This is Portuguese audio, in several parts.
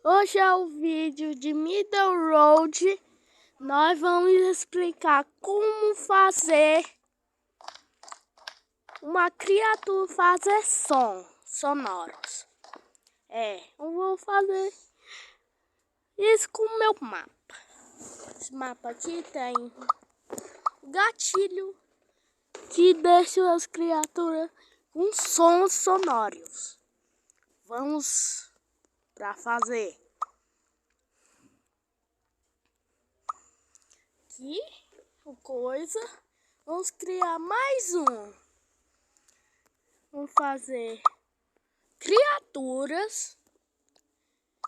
Hoje é o vídeo de Middle Road. Nós vamos explicar como fazer uma criatura fazer sonoros. Eu vou fazer isso com o meu mapa. Esse mapa aqui tem gatilho que deixa as criaturas com sons sonoros. Vamos para fazer. Aqui, vamos criar mais um. Vamos fazer criaturas.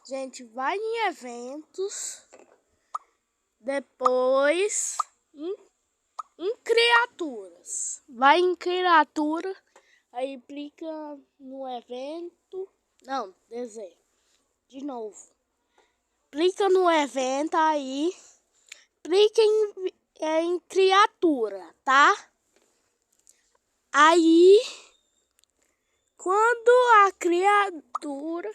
Gente, vai em eventos. Depois em criaturas. Vai em criatura. Aí clica no evento. Não, desenho. De novo. Clica no evento aí. Clica em criatura, tá? Aí, quando a criatura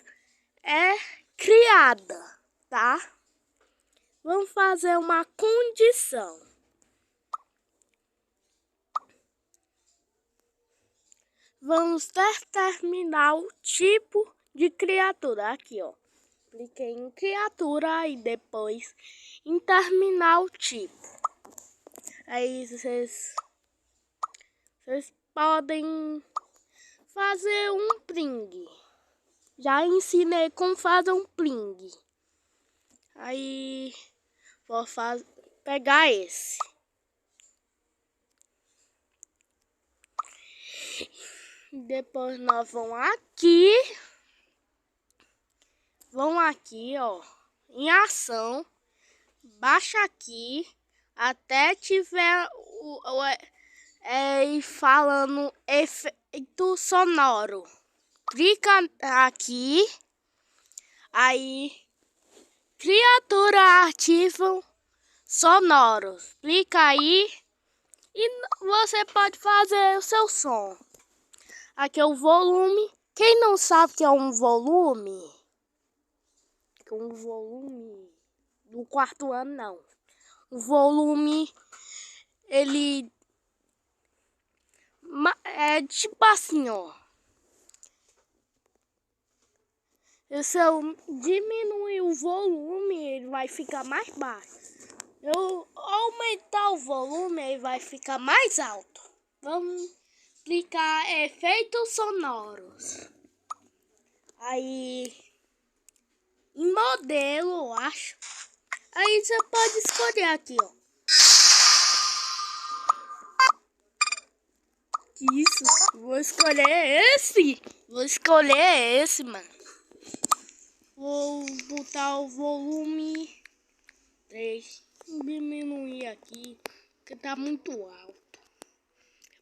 é criada, tá? Vamos fazer uma condição. Vamos determinar o tipo de criatura. Aqui, ó. Cliquei em criatura e depois em terminar o tipo. Aí vocês podem fazer um pling. Já ensinei como fazer um pling. Aí vou pegar esse. Depois nós vamos aqui. Vão aqui, ó, em ação, baixa aqui, até tiver falando efeito sonoro. Clica aqui, aí, criatura ativam sonoros. Clica aí e você pode fazer o seu som. Aqui é o volume. Quem não sabe o que é um volume? Um volume do quarto ano, não. O volume, ele é tipo assim, ó. Se eu diminuir o volume, ele vai ficar mais baixo. Eu aumentar o volume, ele vai ficar mais alto. Vamos clicar efeitos sonoros. Aí, em modelo, eu acho. Aí você pode escolher aqui, ó. Que isso? Vou escolher esse, mano. Vou botar o volume 3. Diminuir aqui, porque tá muito alto.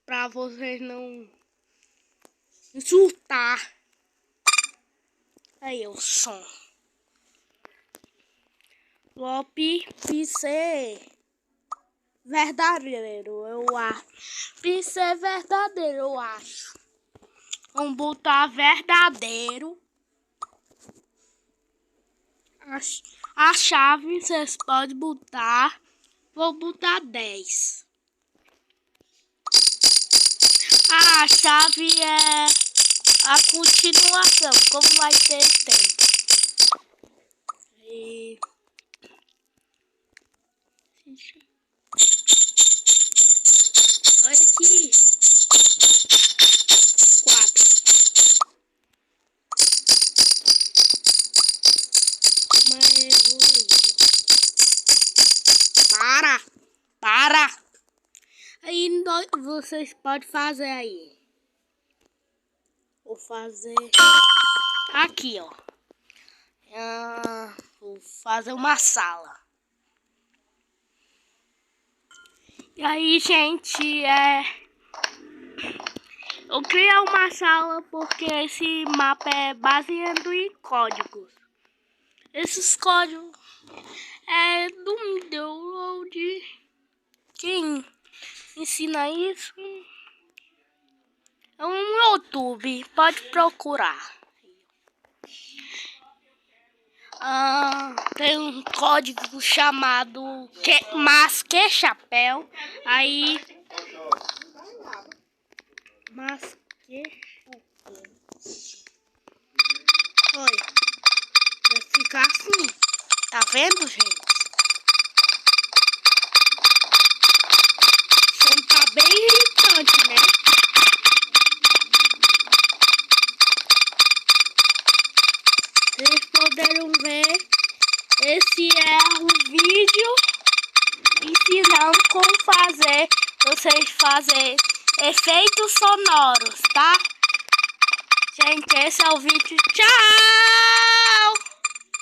Pra vocês não insultar. Aí o som. Flop PC verdadeiro, eu acho. PC verdadeiro, eu acho. Vamos botar verdadeiro. A chave vocês podem botar. Vou botar 10. A chave é a continuação. Como vai ter tempo. E... olha aqui. 4. Para! Aí vocês podem fazer aí. Vou fazer aqui, ó. Vou fazer uma sala. E aí, gente, eu criei uma sala porque esse mapa é baseado em códigos. Esses códigos é do Middle Road. Quem ensina isso é um YouTube, pode procurar. tem um código chamado Mas Que Chapéu. Aí Mas Que Chapéu. Olha, vai ficar assim. Tá vendo, gente? O som tá bem irritante, né? Vocês poderão ver, esse é um vídeo ensinando como vocês fazem efeitos sonoros, tá? Gente, esse é o vídeo. Tchau!